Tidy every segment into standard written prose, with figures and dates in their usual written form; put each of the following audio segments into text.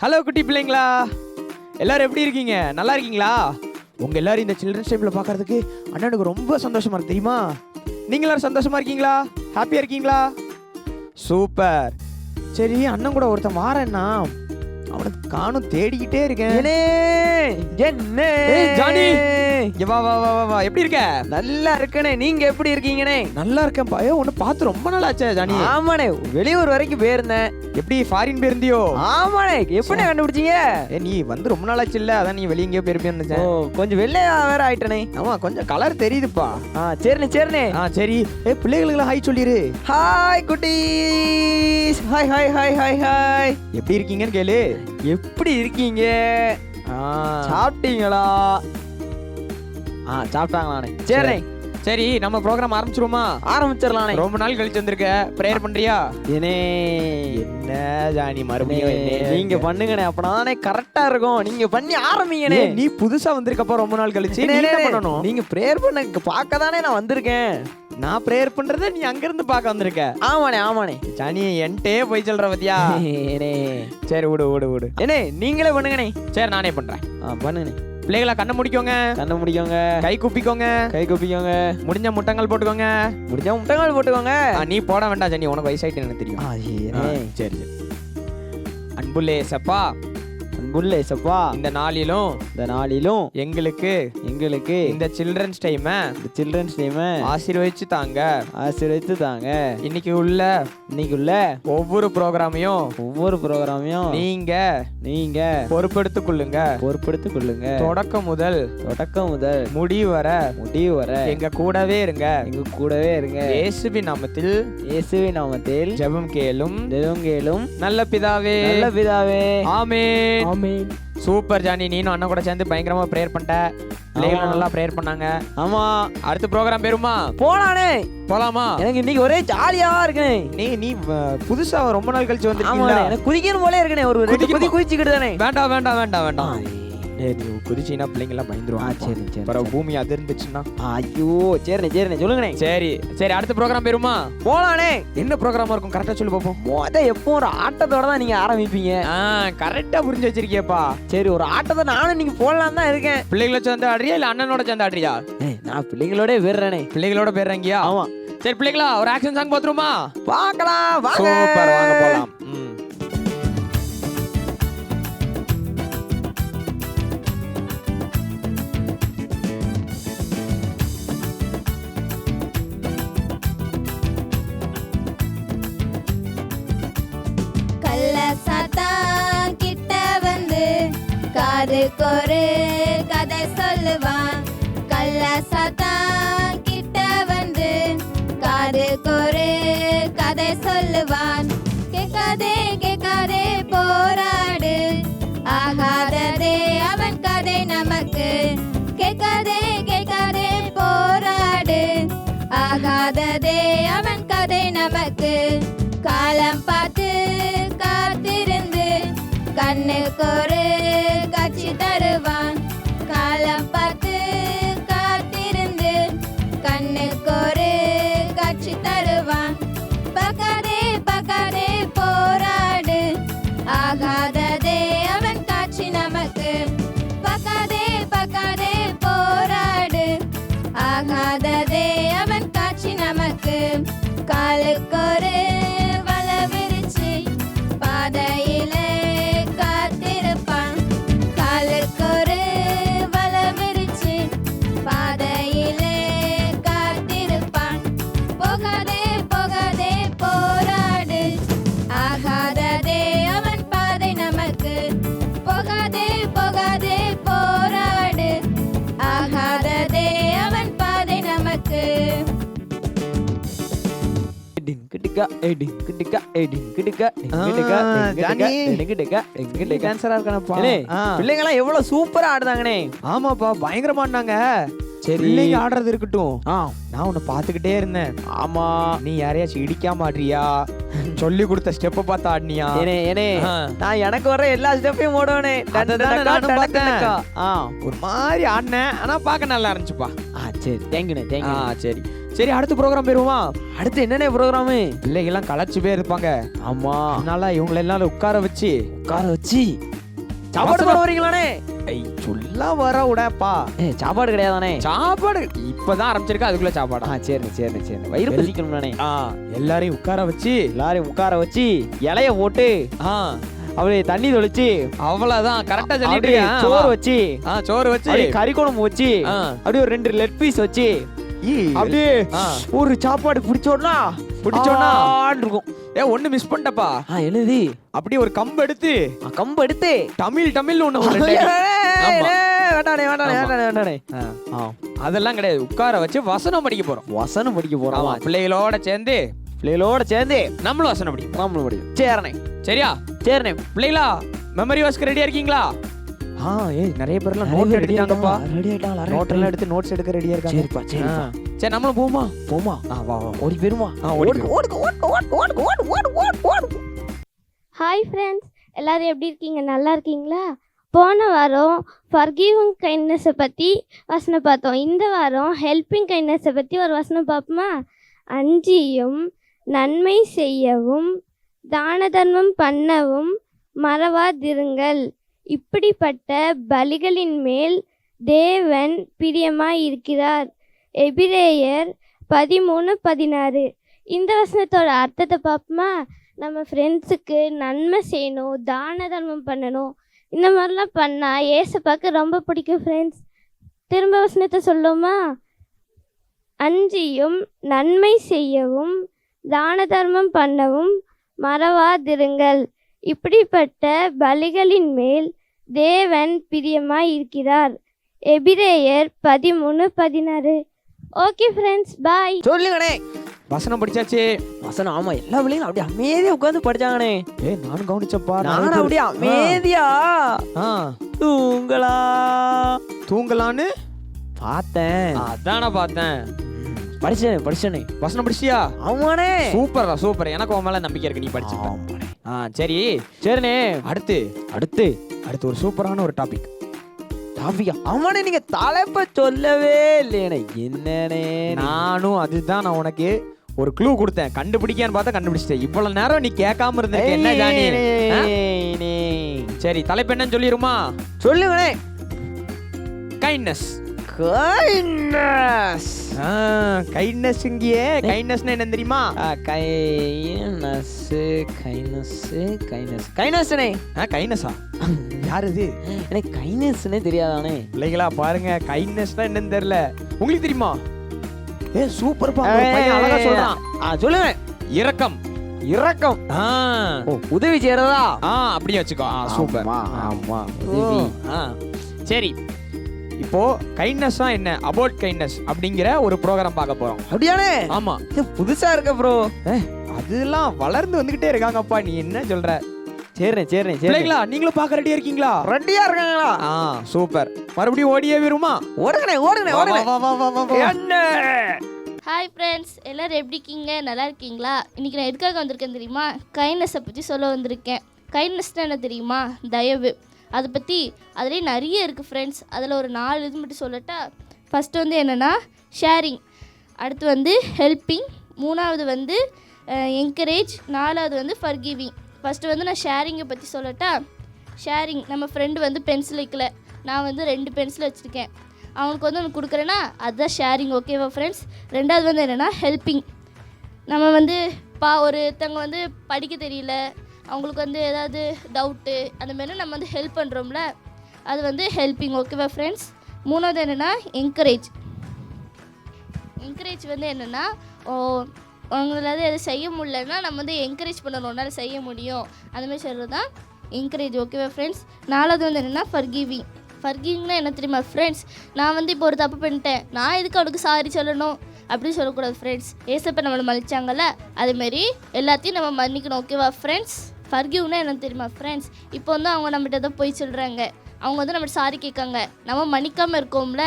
Hello குட்டி பிள்ளைங்களா, எல்லாரும் எப்படி இருக்கீங்க? நல்லா இருக்கீங்களா? உங்க எல்லாரும் இந்த சில்ட்ரன்ஸ் டைம்ல பார்க்கறதுக்கு அண்ணனுக்கு ரொம்ப சந்தோஷமா இருக்கு தெரியுமா? நீங்க எல்லாரும் சந்தோஷமா இருக்கீங்களா? ஹாப்பியா இருக்கீங்களா? சூப்பர். சரி, அண்ணன் கூட ஒருத்தன் வாரேன்னா அவனுக்கு காணும் தேடிக்கிட்டே இருக்கேன். ஜானி, வா வா வா வா வா. எப்படி இருக்க? நல்லா இருக்கனே. நீங்க எப்படி இருக்கீங்கனே? நல்லா இருக்கேன் பாயோ. உன்னை பார்த்து ரொம்ப நாள் ஆச்சே ஜானி. ஆமாண்ணே, வெளியூர் வரைக்கும் போயிருந்தேன். எப்படி ஃபாரின் போயிருந்தியோ? ஆமாண்ணே. எப்படி கண்டுபிடிச்சீங்க? நீ வந்து ரொம்ப நாள் ஆச்சு இல்ல, அதான் நீ வெளிய எங்கேயோ போயிருப்பேன்னு நினைச்சேன். கொஞ்சம் வெள்ளையா வேற ஆயிட்டனே. ஆமா, கொஞ்சம் கலர் தெரியுதுப்பா. சரிண்ணே சரிண்ணே. சரி, பிள்ளைகளுக்கு ஹாய் சொல்லிரு. ஹாய் குட்டீஸ். Hi hi hi hi hi. எப்படி இருக்கீங்கன்னு கேளு. எப்படி இருக்கீங்க? சாப்பிட்டீங்களா? சாப்பிட்டாங்களாண்ணே. சரிண்ணே. சரி, நம்ம ப்ரோக்ராம் ஆரம்பிச்சிருவோமா? ஆரம்பிச்சிடலாண்ணே. ரொம்ப நாள் கழிச்சு வந்திருக்க, பிரேயர் பண்றியா? என்ன ஜானி மறுபடியும் நீங்க பண்ணுங்கண்ணே, அப்பதானே கரெக்டா இருக்கும். நீங்க பண்ணி ஆரம்பிங்கண்ணே. நீ புதுசா வந்திருக்கப்ப ரொம்ப நாள் கழிச்சு நீ என்ன பண்ணணும்? நீங்க பிரேயர் பண்ண பார்க்க தானே நான் வந்திருக்கேன். நான் பிரேயர் பண்றத நீ அங்க இருந்து பார்க்க வந்திருக்க. ஆமாண்ணே ஆமாண்ணே. ஜானி என்கிட்டே போய் சொல்ற பத்தியா? சரி, விடு விடு விடு. என்ன நீங்களே பண்ணுங்கண்ணே. சரி, நானே பண்றேன். பண்ணுங்கண்ணே. பிள்ளைகளா கண்ணை முடிக்கோங்க. கண்ணை முடிக்கோங்க. கை குப்பிக்கோங்க. கை குப்பிக்கோங்க. முடிஞ்ச முட்டங்கள் போட்டுக்கோங்க. முடிஞ்ச முட்டங்கள் போட்டுக்கோங்க. நீ போட வேண்டாம் ஜானி, உனக்கு வயசாயிட்டு எனக்கு தெரியும். சரி சரி. அன்புள்ளே சப்பா, அன்புள்ள ஏசப்பா, இந்த நாளிலும் எங்களுக்கு இந்த சில்ட்ரன்ஸ் டைம் ஆசீர்வதிச்சு தாங்க. இன்னைக்கு உள்ள ஒவ்வொரு ப்ரோக்ராமையும் நீங்க பொறுப்பெடுத்துக் கொள்ளுங்க. தொடக்கம் முதல் முடிவு வர எங்க கூடவே இருங்க. இயேசுவின் நாமத்தில் ஜெபம் கேளும் நல்ல பிதாவே. ஆமென். சூப்பர் ஜானி, நீனும் அண்ணன் கூட சேர்ந்து பயங்கரமா பிரேயர் பண்ணிட்ட. பிள்ளைகளும் நல்லா பிரேயர் பண்ணாங்க. ஆமா, அடுத்த ப்ரோக்ராம் பேருமா? போலானே. போலாமா? எனக்கு இன்னைக்கு ஒரே ஜாலியா இருக்குனே. நீ புதுசா ரொம்ப நாள் கழிச்சு வந்திருக்கீங்க. எனக்கு குதிக்கணும் போல இருக்குனே. ஒரு குதிச்சுக்கிட்டு தானே. வேண்டாம். நீ குதிச்சினா பிள்ளைங்க எல்லாம் பயந்துருவாங்க. சரி சரி. பரவ பூமி அதிர்ந்துச்சுன்னா. ஐயோ, சரிண்ணே சொல்லுங்கண்ணே. சரி, அடுத்த ப்ரோக்ராம் பேருமா? போலானே. என்ன ப்ரோக்ராமா இருக்கும் கரெக்டா சொல்லி பாப்போம். எப்போ ஒரு ஆட்டத்தோட தான் நீங்க ஆரம்பிப்பீங்க. கரெக்டா புரிஞ்சு வச்சிருக்கியப்பா. சரி, ஒரு ஆட்டத்தை நானும் நீங்க போடலாம் தான் இருக்கேன். பிள்ளைங்களோட சேர்ந்து ஆடுறியா இல்ல அண்ணனோட சேர்ந்து ஆடுறியா? நான் பிள்ளைங்களோட விடுறேனே. பிள்ளைகளோட பேர்றங்கியா? ஆமா. சரி பிள்ளைங்களா, ஒரு ஆக்ஷன் சாங் பாத்துருமா? பார்க்கலாம் வாங்க. சூப்பர், வாங்க போலாம். காதுக்கொரு கதை சொல்லுவான். கள்ள சாத்தான் கிட்ட வந்து காதுக்கொரு கதை சொல்லுவான். கேட்காதே போராடு, ஆகாததே அவன் கதை நமக்கு. கேட்காதே போராடு, ஆகாததே அவன் கதை நமக்கு. காலம் பார்த்து காத்திருந்து கண்ணுக்கொரு காட்சி தருவான். காலம் பார்த்து காத்திருந்து கண்ணுக்கொரு காட்சி தருவான். பார்க்காதே போராடு, ஆகாததே அவன் காட்சி நமக்கு. பார்க்காதே போராடு, ஆகாததே அவன் காட்சி நமக்கு. காலுக்கொரு வலை விரிச்சு பாதையில காத்திருப்பான். காலுக்கொரு வலை விரிச்சு பாதையில காத்திருப்பான். போகாதே போராடு, ஆகாததே அவன் பாதை நமக்கு. போகாதே போராடு, ஆகாததே அவன் பாதை நமக்கு. பிள்ளைங்க எவ்வளவு சூப்பரா ஆடுதாங்கனே. ஆமாப்பா, பயங்கரமா ஆடுனாங்க. சரி, பிள்ளைங்க ஆடுறது இருக்கட்டும். நான் உன்னை பாத்துக்கிட்டே இருந்தேன். ஆமா, நீ யாரையாச்சும் இடிக்காம ஆடுறியா? சொல்லி கொடுத்த ஸ்டெப்ப பார்த்து ஆடினியா? நான் எனக்கு வர எல்லா ஸ்டெப்பையும் ஓடுவேனே. ஒரு மாதிரி ஆடினேன், ஆனா பார்க்க நல்லா இருந்துச்சுப்பா. சரி, தேங்க்யூ. சரி சரி அடுத்த ப்ரோக்ராம் போயிருவோமா? அடுத்து என்னென்ன ப்ரோக்ராமு? பிள்ளைகள்லாம் களைச்சு போய் இருப்பாங்க. ஆமா, அதனால இவங்களை எல்லாம் உட்கார வச்சு சாப்பாடு போட வரீங்களானே? சொல்ல வர விடப்பா. சாப்பாடு கிடையாதானே? சாப்பாடு இப்பதான் ஆரம்பிச்சிருக்கா, அதுக்குள்ள சாப்பாடா? சரி வயிறு பசிக்கணும்னானே. எல்லாரையும் உட்கார வச்சு இலைய போட்டு அப்படியே தண்ணி தொளிச்சு அவ்வளவுதான். கரெக்டா சொல்லிட்டு சோறு வச்சு சோறு வச்சு கறி குழம்பு வச்சு அப்படியே ஒரு 2 லெக் பீஸ் வச்சு அப்படியே ஒரு சாப்பாடு பிடிச்சோன்னா இருக்கும். ஒண்ணு மிஸ் பண்ணிட்டப்பா. எழுதி அப்படியே ஒரு கம்பு எடுத்து தமிழ் ஒண்ணு வேண்டானே. அதெல்லாம் கிடையாது. உட்கார வச்சு வசனம் படிக்க போறோம். பிள்ளைகளோட சேர்ந்து நம்மளும் வசனம் படிக்கும். சரியா? சரிண்ணே. பிள்ளைகளா மெமரி வாஸ்க்கு ரெடியா இருக்கீங்களா? நிறைய பேர்லாம் நோட் எடுத்துட்டாங்கப்பா. நோட்டெல்லாம் எடுத்து நோட்ஸ் எடுக்க ரெடியா இருக்காங்க. சரி நம்மளும் போமா. வா ஓடி போயிருமா? ஹாய் ஃப்ரெண்ட்ஸ், எல்லோரும் எப்படி இருக்கீங்க? நல்லா இருக்கீங்களா? போன வாரம் ஃபர்கிவிங் கைண்ட்னஸை பற்றி வசனம் பார்த்தோம். இந்த வாரம் ஹெல்பிங் கைண்ட்னஸை பற்றி ஒரு வசனம் பார்ப்போமா? அஞ்சியும் நன்மை செய்யவும் தான தர்மம் பண்ணவும் மறவாதிருங்கள். இப்படிப்பட்ட பலிகளின் மேல் தேவன் பிரியமாயிருக்கிறார். எபிரேயர் 13:16. இந்த வசனத்தோட அர்த்தத்தை பார்ப்போமா? நம்ம ஃப்ரெண்ட்ஸுக்கு நன்மை செய்யணும், தான தர்மம் பண்ணணும். இந்த மாதிரிலாம் பண்ணால் ஏசப்பாக்கு ரொம்ப பிடிக்கும் ஃப்ரெண்ட்ஸ். திரும்ப வசனத்தை சொல்லுமா? அஞ்சியும் நன்மை செய்யவும் தான தர்மம் பண்ணவும் மறவாதிருங்கள். இப்படிப்பட்ட பலிகளின் மேல் தேவன் பிரியமாய் இருக்கிறார். எபிரேயர் 13:16. ஓகே ஃப்ரெண்ட்ஸ், பாய். சொல்லுங்கண்ணே. வசனம் படிச்சாச்சு. வசனம் ஆமா, எல்லா பிள்ளைங்களும் அப்படியே அமைதியா உட்காந்து படிச்சாங்கண்ணே. நானும் கவனிச்சப்பா. நானும் அப்படியே அமைதியா தூங்கலான்னு பார்த்தேன். அதான பார்த்தேன். படிச்சேனே. வசனம் படிச்சியா? ஆமாண்ணே. சூப்பர். எனக்கு உன் மேல நம்பிக்கை இருக்கு, நீ படிச்ச. சரிண்ணே. அடுத்து ஒரு சூப்பரான ஒரு டாபிக். ஆமாண்ணே, நீங்க தலைப்ப சொல்லவே இல்லையே. என்னண்ணே? நானும் அதுதான் நான் உனக்கு ஒரு க்ளூ கொடுத்தேன், கண்டுபிடிக்கான்னு பார்த்தா கண்டுபிடிச்சிட்டேன். இவ்வளவு நேரம் நீ கேட்காம இருந்த என்ன ஜானி? சரி, தலைப்பு என்னன்னு சொல்லிருமா? சொல்லுங்கண்ணே. கைண்ட்னஸ். இங்கேயே கைண்ட்னஸ்னா என்ன தெரியுமா? கைண்ட்னஸா? யாரு இது? எனக்கு கைண்ட்னஸ்னே தெரியாதானே. பிள்ளைகளா பாருங்க, கைண்ட்னஸ்னா என்னன்னு தெரியல. உங்களுக்கு தெரியுமா? சூப்பர் பா, அழகா சொல்றான். சொல்லுங்க. இரக்கம். உதவி செய்யறதா? அப்படியே வச்சுக்கோ. சூப்பர். ஆமா, உதவி. சரி, இப்போ கைண்ட்னஸ் என்ன, அபவுட் கைண்ட்னஸ் அப்படிங்கிற ஒரு ப்ரோக்ராம் பார்க்க போறோம். அப்படியானே? ஆமா. புதுசா இருக்க ப்ரோ. அதெல்லாம் வளர்ந்து வந்துகிட்டே இருக்காங்கப்பா, நீ என்ன சொல்ற? சரி. பிள்ளைகளா நீங்களும் பார்க்க ரெடியா இருக்கீங்களா? ரெடியா இருக்காங்களா? சூப்பர். மறுபடியும் ஓடியே வருமா? ஓடுங்கண்ணே. ஹாய் ஃப்ரெண்ட்ஸ், எல்லோரும் எப்படி இருக்கீங்க? நல்லா இருக்கீங்களா? இன்றைக்கி நான் எதுக்காக வந்திருக்கேன் தெரியுமா? கைண்ட்னஸை பற்றி சொல்ல வந்திருக்கேன். கைண்ட்னஸ்னால் என்ன தெரியுமா? தயவு. அதை பற்றி அதுலேயே நிறைய இருக்குது ஃப்ரெண்ட்ஸ். அதில் ஒரு 4 இது மட்டும் சொல்லட்டா? ஃபஸ்ட்டு வந்து என்னென்னா ஷேரிங், அடுத்து வந்து ஹெல்பிங், 3வது வந்து என்கரேஜ், 4வது வந்து ஃபர்கிவிங். ஃபஸ்ட்டு வந்து நான் ஷேரிங்கை பற்றி சொல்லட்டா? ஷேரிங், நம்ம ஃப்ரெண்டு வந்து பென்சில் வைக்கல, நான் வந்து 2 பென்சில் வச்சுருக்கேன், அவனுக்கு வந்து ஒன்று கொடுக்குறேன்னா அதுதான் ஷேரிங். ஓகேவா ஃப்ரெண்ட்ஸ்? 2வது வந்து என்னென்னா ஹெல்பிங். நம்ம வந்து ஒருத்தவங்க வந்து படிக்க தெரியல, அவங்களுக்கு வந்து ஏதாவது டவுட்டு அந்த மாதிரி நம்ம வந்து ஹெல்ப் பண்ணுறோம்ல, அது வந்து ஹெல்பிங். ஓகேவா ஃப்ரெண்ட்ஸ்? 3வது என்னென்னா என்கரேஜ். என்கரேஜ் வந்து என்னென்னா, அவங்களால எதை செய்ய முடியலன்னா நம்ம வந்து என்கரேஜ் பண்ணணும், உன்னால் செய்ய முடியும், அந்தமாதிரி சொல்கிறது தான் என்கரேஜ். ஓகேவா ஃப்ரெண்ட்ஸ்? 4வது வந்து என்னென்னா ஃபர்கிவிங். ஃபர்கிவிங்னா என்ன தெரியுமா ஃப்ரெண்ட்ஸ்? நான் வந்து இப்போ ஒரு தப்பு பண்ணிட்டேன், நான் எதுக்கு அவனுக்கு சாரி சொல்லணும் அப்படி சொல்லக்கூடாது ஃப்ரெண்ட்ஸ். ஏசப்பா நம்மளை மன்னிச்சாங்கல்ல, அதுமாரி எல்லாத்தையும் நம்ம மன்னிக்கணும். ஓகேவா ஃப்ரெண்ட்ஸ்? ஃபர்கிவ்னா என்ன தெரியுமா ஃப்ரெண்ட்ஸ்? இப்போ வந்து அவங்க நம்மகிட்ட தான் போய் சொல்கிறாங்க, அவங்க வந்து நம்மகிட்ட சாரி கேட்காங்க, நம்ம மன்னிக்காமல் இருக்கோம்ல,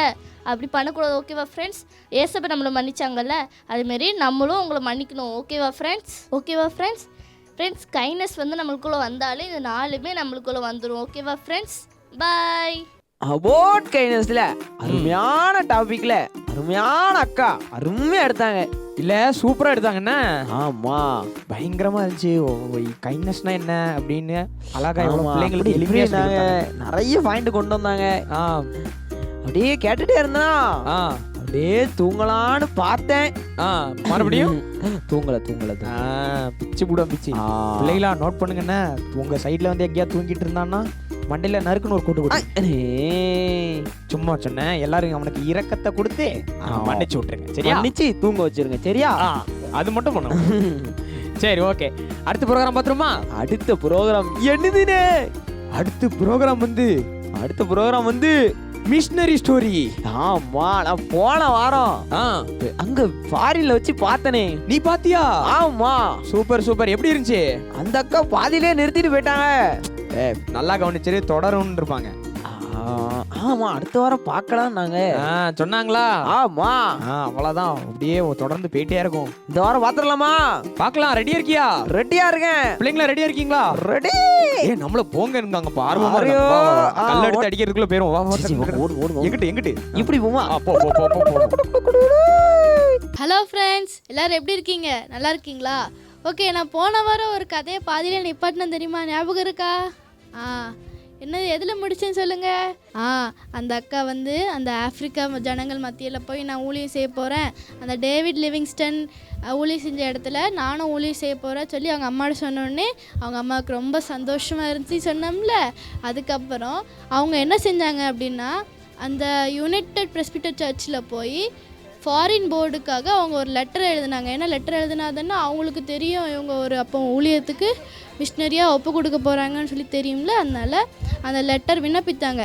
அப்படி பண்ணக்கூடாது. ஓகேவா ஃப்ரெண்ட்ஸ்? ஏசப்பா நம்மளை மன்னிச்சாங்கல்ல, அதுமாரி நம்மளும் அவங்கள மன்னிக்கணும். ஓகேவா ஃப்ரெண்ட்ஸ்? ஃப்ரெண்ட்ஸ் கைண்ட்னஸ் வந்து நம்மளுக்குள்ளே வந்தாலே இந்த 4மே நம்மளுக்குள்ளே வந்துடும். ஓகேவா ஃப்ரெண்ட்ஸ்? பாய். அபவுட் கைண்ட்னஸ்ல அருமையான டாபிக்ல அருமையான அக்கா, அருமையா எடுத்தாங்க. இல்ல சூப்பரா எடுத்தாங்கண்ணே. ஆமா பயங்கரமா இருந்துச்சு. கைண்ட்னஸ்னா என்ன அப்படின்னு அழகா ஆமா. எவ்வளவு பிள்ளைங்களுக்கு அப்படி எளிமையா இப்படி சொல்லிக் நிறைய பாயிண்ட் கொண்டு வந்தாங்க. கொடுத்தாங்க. அப்படியே கேட்டுட்டே இருந்தா ஆ அப்படியே தூங்கலான்னு பார்த்தேன். ஆ மறுபடியும் தூங்கல. பிச்சு கூட பிச்சு. ஆ. பிள்ளைகளா நோட் பண்ணுங்கண்ணே, உங்க சைடுல வந்து எங்கேயா தூங்கிட்டு இருந்தான்னா மண்டையில நறுக்குன்னு ஒரு கூட்டு கொடுத்து. சும்மா சொன்னேன், எல்லாரும் அவனுக்கு இரக்கத்தை கொடுத்து மன்னிச்சு விட்டுருங்க சரியா? மன்னிச்சு தூங்க வச்சிருங்க சரியா? அது மட்டும் பண்ணுவோம். சரி ஓகே, அடுத்த ப்ரோக்ராம் பார்த்துருமா? அடுத்த ப்ரோக்ராம் என்னதுனே? அடுத்த ப்ரோக்ராம் வந்து மிஷனரி ஸ்டோரி. ஆமா, நான் போன வாரம் அங்க ஃபாரின்ல வச்சு பார்த்தனே. நீ பாத்தியா? ஆமா, சூப்பர். எப்படி இருந்துச்சு? அந்த அக்கா பாதியிலே நிறுத்திட்டு போயிட்டாங்க. நல்லா கவனிச்சு தொடரும்னு இருப்பாங்க. ஆமா, அடுத்த வாரம் பார்க்கலாம் நாங்க சொன்னாங்களா? ஆமா, அவ்வளவுதான், அப்படியே தொடர்ந்து போயிட்டே இருக்கும். இந்த வாரம் பாத்துடலாமா? பார்க்கலாம். ரெடியா இருக்கியா? ரெடியா இருக்கேன். பிள்ளைங்களா ரெடியா இருக்கீங்களா? ரெடி. நம்மள போங்க இருக்காங்க ஆர்வமா இருக்காங்க. வா, வா, வா. கல்ல எடுத்து அடிக்கிறதுக்குள்ள போயிரும். வா, வா. எங்கிட்டு இப்படி போமா? போ. ஹலோ ஃப்ரெண்ட்ஸ், எல்லாரும் எப்படி இருக்கீங்க? நல்லா இருக்கீங்களா? ஓகே, நான் போன வாரம் ஒரு கதையை பாதியில நிப்பாட்டினேன் தெரியுமா? ஞாபகம் இருக்கா? என்னது, எதில் முடிச்சேன்னு சொல்லுங்கள். அந்த அக்கா வந்து அந்த ஆஃப்ரிக்கா ஜனங்கள் மத்தியில் போய் நான் ஊழியம் செய்ய போகிறேன், அந்த டேவிட் லிவிங்ஸ்டன் ஊழியம் செஞ்ச இடத்துல நானும் ஊழியம் செய்ய போகிறேன் சொல்லி அவங்க அம்மாட்ட சொன்னோடனே அவங்க அம்மாவுக்கு ரொம்ப சந்தோஷமாக இருந்துச்சு சொன்னோம்ல. அதுக்கப்புறம் அவங்க என்ன செஞ்சாங்க அப்படின்னா, அந்த யுனைடெட் பிரெஸ்பிட்டர் சர்ச்சில் போய் ஃபாரின் போர்டுக்காக அவங்க ஒரு லெட்டர் எழுதினாங்க. ஏன்னா லெட்டர் எழுதினாதுன்னா அவங்களுக்கு தெரியும் இவங்க ஒரு அப்போ ஊழியத்துக்கு மிஷினரியாக ஒப்பு கொடுக்க போகிறாங்கன்னு சொல்லி தெரியும்ல. அதனால் அந்த லெட்டர் விண்ணப்பித்தாங்க.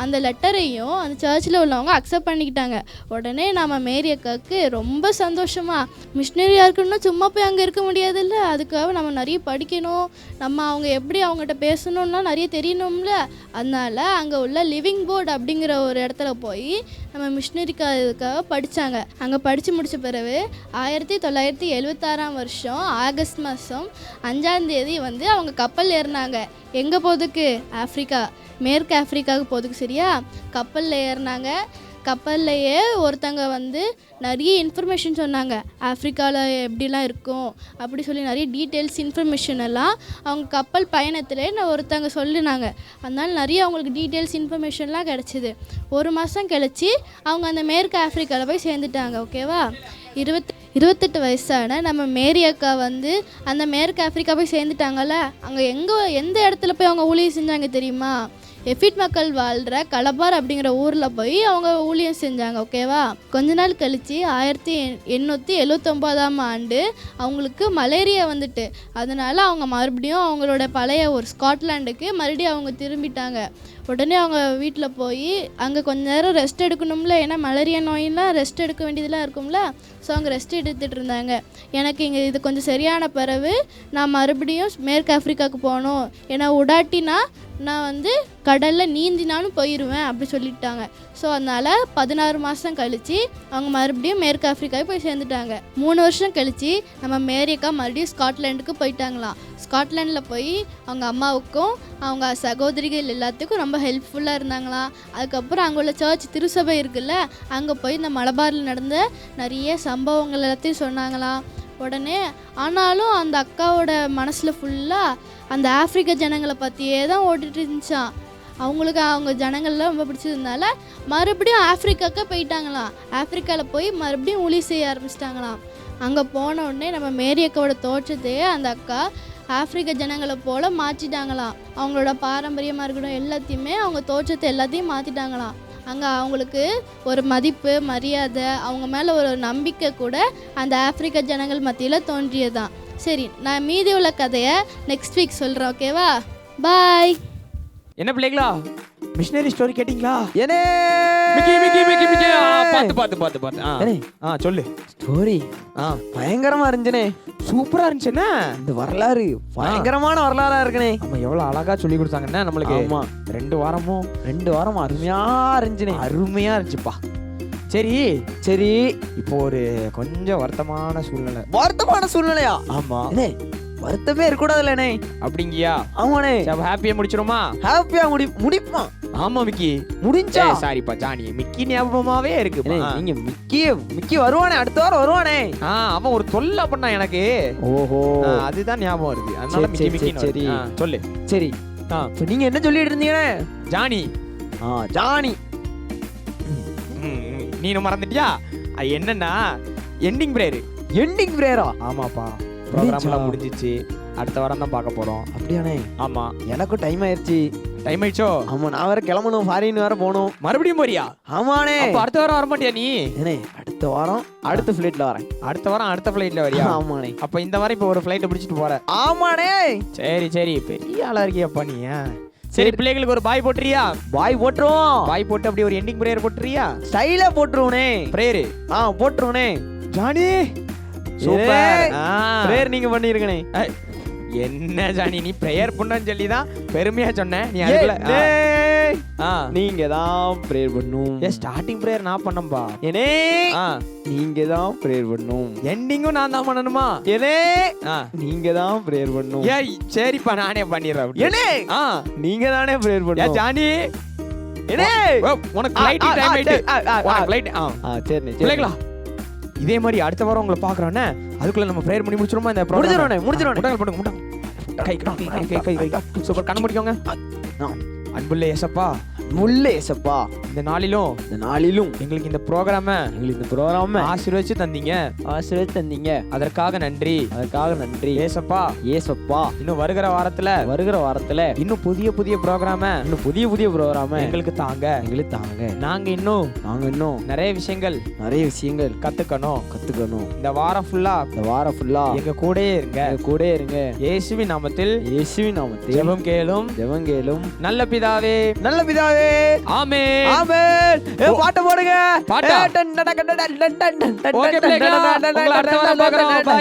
அந்த லெட்டரையும் அந்த சர்ச்சில் உள்ளவங்க அக்செப்ட் பண்ணிக்கிட்டாங்க. உடனே நம்ம மேரி அக்காவுக்கு ரொம்ப சந்தோஷமாக, மிஷினரியாக இருக்கணும்னா சும்மா போய் அங்கே இருக்க முடியாதுல்ல, அதுக்காக நம்ம நிறைய படிக்கணும், நம்ம அவங்க எப்படி அவங்ககிட்ட பேசணுன்னா நிறைய தெரியணும்ல. அதனால் அங்கே உள்ள லிவிங் போர்டு அப்படிங்கிற ஒரு இடத்துல போய் நம்ம மிஷினரிக்காக படித்தாங்க. அங்கே படித்து முடித்த பிறகு 1976 ஆகஸ்ட் மாதம் 5 வந்து அவங்க கப்பல் ஏறினாங்க. எங்கே போகிறதுக்கு? ஆஃப்ரிக்கா, மேற்கு ஆஃப்ரிக்காவுக்கு போகிறதுக்கு சரியா? கப்பலில் ஏறினாங்க. கப்பல்லையே ஒருத்தங்க வந்து நிறைய இன்ஃபர்மேஷன் சொன்னாங்க. ஆஃப்ரிக்காவில் எப்படிலாம் இருக்கும் அப்படி சொல்லி நிறைய டீட்டெயில்ஸ் இன்ஃபர்மேஷன் எல்லாம் அவங்க கப்பல் பயணத்தில் ஒருத்தங்க சொல்லினாங்க. அதனால நிறைய அவங்களுக்கு டீட்டெயில்ஸ் இன்ஃபர்மேஷன்லாம் கிடச்சிது. 1 மாதம் கழிச்சு அவங்க அந்த மேற்கு ஆஃப்ரிக்காவில் போய் சேர்ந்துட்டாங்க. ஓகேவா? 28 வயசான நம்ம மேரி அக்கா வந்து அந்த மேற்கு ஆஃப்ரிக்கா போய் சேர்ந்துட்டாங்கல்ல. அங்கே எந்த இடத்துல போய் அவங்க ஊழியம் செஞ்சாங்க தெரியுமா? எஃபிட் மக்கள் வாழ்கிற கலபார் அப்படிங்கிற ஊரில் போய் அவங்க ஊழியம் செஞ்சாங்க. ஓகேவா? கொஞ்ச நாள் கழித்து 1879 அவங்களுக்கு மலேரியா வந்துட்டு, அதனால் அவங்க மறுபடியும் அவங்களோட பழைய ஒரு ஸ்காட்லாண்டுக்கு மறுபடியும் அவங்க திரும்பிட்டாங்க. உடனே அவங்க வீட்டில் போய் அங்கே கொஞ்ச நேரம் ரெஸ்ட் எடுக்கணும்ல, ஏன்னா மலேரியா நோயெல்லாம் ரெஸ்ட் எடுக்க வேண்டியதெல்லாம் இருக்கும்ல. ஸோ அவங்க ரெஸ்ட் எடுத்துகிட்டு இருந்தாங்க. எனக்கு இங்கே இது கொஞ்சம் சரியான பிறகு நான் மறுபடியும் மேற்கு ஆஃப்ரிக்காவுக்கு போகணும், ஏன்னா உடாட்டினா நான் வந்து கடலில் நீந்தினாலும் போயிடுவேன் அப்படி சொல்லிட்டாங்க. ஸோ அதனால் 16 மாதம் கழித்து அவங்க மறுபடியும் மேற்கு ஆஃப்ரிக்காவை போய் சேர்ந்துட்டாங்க. 3 வருஷம் கழித்து நம்ம மேரிக்கா மறுபடியும் ஸ்காட்லாண்டுக்கு போயிட்டாங்களாம். ஸ்காட்லாண்டில் போய் அவங்க அம்மாவுக்கும் அவங்க சகோதரிகள் எல்லாத்துக்கும் ரொம்ப ஹெல்ப்ஃபுல்லாக இருந்தாங்களாம். அதுக்கப்புறம் அங்கே உள்ள சர்ச் திருசபை இருக்குல்ல, அங்கே போய் இந்த மலபாரில் நடந்த நிறைய சம்பவங்கள் எல்லாத்தையும் சொன்னாங்களாம். உடனே ஆனாலும் அந்த அக்காவோட மனசில் ஃபுல்லாக அந்த ஆஃப்ரிக்கா ஜனங்களை பற்றியே தான் ஓடிட்டு இருந்துச்சான். அவங்களுக்கு அவங்க ஜனங்கள்லாம் ரொம்ப பிடிச்சதுனால மறுபடியும் ஆஃப்ரிக்காவுக்கு போயிட்டாங்களாம். ஆஃப்ரிக்காவில் போய் மறுபடியும் ஊழி செய்ய ஆரம்பிச்சிட்டாங்களாம். அங்கே போன உடனே நம்ம மேரி அக்காவோட தோற்றத்தையே அந்த அக்கா ஆஃப்ரிக்கா ஜனங்களை போல் மாற்றிட்டாங்களாம். அவங்களோட பாரம்பரியமாக இருக்கட்டும் எல்லாத்தையுமே அவங்க தோற்றத்தை எல்லாத்தையும் மாற்றிட்டாங்களாம். அங்கே அவங்களுக்கு ஒரு மதிப்பு மரியாதை அவங்க மேலே ஒரு நம்பிக்கை கூட அந்த ஆஃப்ரிக்கா ஜனங்கள் மத்தியில் தோன்றியதான். சரி, நான் மீதி உள்ள கதையை நெக்ஸ்ட் வீக் சொல்கிறேன். ஓகேவா? பாய். என்ன பிள்ளைங்களா, மிஷனரி ஸ்டோரி கேட்டிங்களா? ஏனே பாத்து சொல்லு. ஸ்டோரி பயங்கரமா இருந்துச்சுனே. சூப்பரா இருந்துச்சுண்ணே. இந்த வரலாறு பயங்கரமான வரலாறா இருக்குனே. ஆமா, எவ்வளவு அழகா சொல்லி கொடுத்தாங்கண்ணே நம்மளுக்கு. ஆமா, 2 வாரமும் அருமையா இருந்துச்சுனே. அருமையா இருந்துச்சுப்பா. சரி, இப்போ ஒரு கொஞ்சம் வருத்தமான சூழ்நிலையா? ஆமா, வருத்தமே இருக்கக்கூடாதுல்லண்ணே. அப்படிங்கியா? ஆமாண்ணே. ஹாப்பியா முடிச்சிருமா? ஹாப்பியா முடிப்பான். ஆமா மிக்கி. முடிஞ்சா சாரிப்பா ஜானி, மிக்கி ஞாபகமாவே இருக்கு. நீங்க மிக்கி வருவானே, அடுத்த வாரம் வருவானே. அவன் ஒரு தொல்லை பண்ணா எனக்கு. ஓஹோ, அதுதான் ஞாபகம் இருக்கு. அதனால மிக்கி மிக்கி. சரி சொல்லு. சரி, இப்ப நீங்க என்ன சொல்லிட்டு இருந்தீங்க? ஜானி. ஜானி நீ மறந்துட்டியா? அது என்னன்னா எண்டிங் பிரேயர். எண்டிங் பிரேயரா? ஆமாப்பா, ப்ரோக்ராம்லாம் முடிஞ்சிச்சு. அடுத்த வாரம் தான் பார்க்க போறோம். அப்படியானே? ஆமா. எனக்கும் டைம் ஆயிடுச்சு. டைம் ஆயிடுச்சோ? ஆமா, நான் வேற கிளம்பணும், ஃபாரின் வேற போகணும். மறுபடியும் போறியா? ஆமாண்ணே. அப்ப அடுத்த வாரம் வர மாட்டியா நீ? அடுத்த வாரம் அடுத்த ஃபிளைட்ல வரேன். அடுத்த வாரம் அடுத்த ஃபிளைட்ல வரியா? ஆமாண்ணே. அப்ப இந்த வாரம் இப்ப ஒரு ஃபிளைட்டை பிடிச்சிட்டு போற? ஆமாண்ணே. சரி சரி, பெரிய ஆளா இருக்கியப்பா நீ. சரி, பிள்ளைகளுக்கு ஒரு பாய் போட்டுறியா? பாய் போட்டுருவோம். பாய் போட்டு அப்படியே ஒரு எண்டிங் பிரேயர் போட்டுறியா? ஸ்டைலா போட்டுருவோனே. பிரேயர் போட்டுருவோனே. Johnny super. பிரேயர் நீங்க பண்ணிருக்கனே. என்ன ஜானி, நீ பிரேயர் பண்ணன்னு சொல்லி தான் பெருமையா சொன்னேன். நீ அதுக்குள்ள நீங்க தான் பிரேயர் பண்ணும். ஸ்டார்டிங் பிரேயர் நான் பண்ணம்பா. ஏனே நீங்க தான் பிரேயர் பண்ணும். எண்டிங்கும் நான் தான் பண்ணணுமா? ஏனே நீங்க தான் பிரேயர் பண்ணும். ஏய் சரிப்பா, நானே பண்ணிடுறேன். ஏனே நீங்க தானே பிரேயர் பண்ணும். ஜானி ஏனே உனக்கு ஃளைட் டைம் ஆயிட்டு. ஃளைட் சரி பிள்ளைகளா, இதே மாதிரி அடுத்த வாரம் உங்களை பாக்குறோன்னே. அதுக்குள்ள நம்ம பிரேயர் பண்ணி முடிச்சிருமா? இந்த முடிச்சிரோனே. கை சூப்பர். கண்ண முடிக்கோங்க. அன்புள்ள ஏசப்பா, முல்லே ஏசப்பா, இந்த நாளிலும் எங்களுக்கு இந்த ப்ரோக்ராம ஆசீர்வதிச்சு தந்தீங்க. அதற்காக நன்றி. ஏசப்பா, இன்னும் வருகிற வாரத்துல இன்னும் புதிய ப்ரோக்ராம எங்களுக்கு தாங்க. நாங்க இன்னும் நிறைய விஷயங்கள் கத்துக்கணும். இந்த வாரம் ஃபுல்லா எங்க கூடயே இருங்க. இயேசுவின் நாமத்தில் ஜெபம் கேளும் நல்ல பிதாவே. ஆமென். பாட்டு போடுங்க. ஓகே பிள்ளைகளா, உங்களை அடுத்த வாரம் பார்க்கறோம். பை.